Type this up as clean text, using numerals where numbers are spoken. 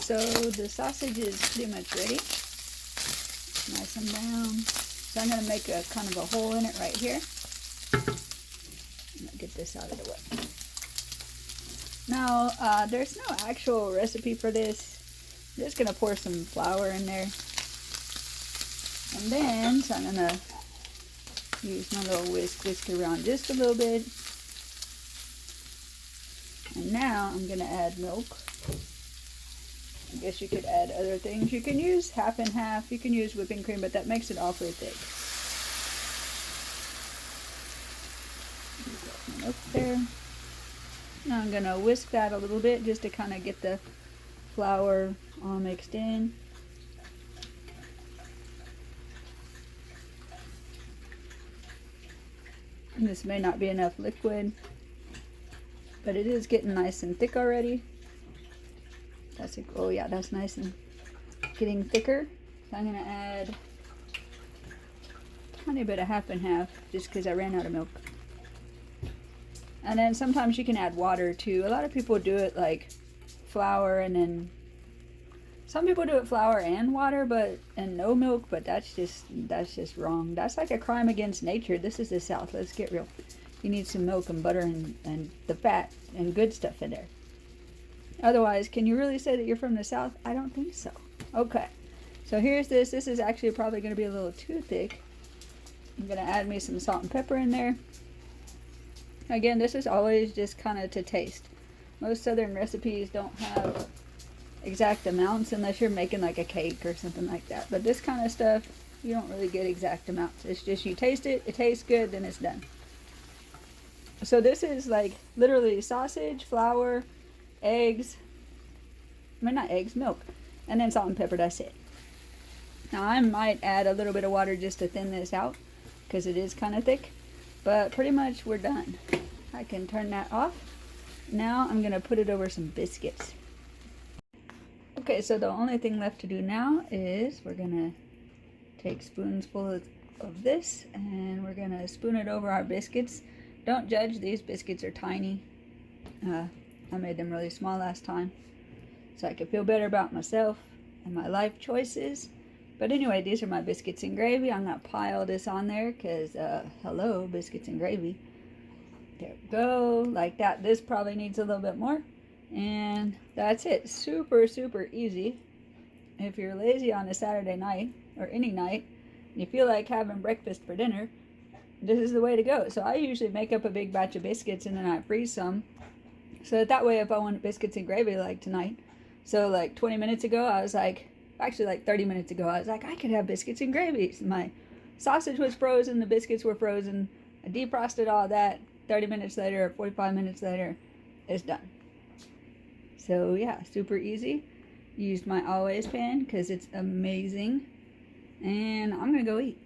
so the sausage is pretty much ready. Nice and brown. So I'm going to make a kind of a hole in it right here. I'm going to get this out of the way. Now, there's no actual recipe for this. I'm just going to pour some flour in there. And then, so I'm going to use my little whisk it around just a little bit. And now I'm going to add milk. I guess you could add other things. You can use half and half. You can use whipping cream, but that makes it awfully thick. Milk there. Now I'm going to whisk that a little bit just to kind of get the flour all mixed in. And this may not be enough liquid, but it is getting nice and thick already. That's a, oh yeah, that's nice and getting thicker. So I'm going to add a tiny bit of half and half just because I ran out of milk. And then sometimes you can add water too. A lot of people do it like flour and then some people do it flour and water and no milk, but that's just wrong. That's like a crime against nature. This is the South. Let's get real. You need some milk and butter and the fat and good stuff in there. Otherwise, can you really say that you're from the South? I don't think so. Okay, so here's this. This is actually probably going to be a little too thick. I'm going to add me some salt and pepper in there. Again, this is always just kind of to taste. Most Southern recipes don't have exact amounts unless you're making like a cake or something like that. But this kind of stuff, you don't really get exact amounts. It's just you taste it, it tastes good, then it's done. So this is like literally sausage, flour, eggs, not eggs, milk, and then salt and pepper. That's it. Now I might add a little bit of water just to thin this out because it is kind of thick, but pretty much we're done. I can turn that off. Now I'm going to put it over some biscuits. Okay, so the only thing left to do now is we're going to take spoonsful of this and we're going to spoon it over our biscuits. Don't judge, these biscuits are tiny. I made them really small last time so I could feel better about myself and my life choices. But anyway, these are my biscuits and gravy. I'm going to pile this on there because, hello, biscuits and gravy. There we go, like that. This probably needs a little bit more. And that's it. Super, super easy. If you're lazy on a Saturday night or any night, and you feel like having breakfast for dinner, this is the way to go. So I usually make up a big batch of biscuits and then I freeze some. So that way if I want biscuits and gravy like tonight, so like 20 minutes ago I was like, actually like 30 minutes ago I was like, I could have biscuits and gravy. So my sausage was frozen, the biscuits were frozen, I defrosted all that. 30 minutes later or 45 minutes later, it's done. So yeah, super easy. Used my always pan because it's amazing. And I'm gonna go eat.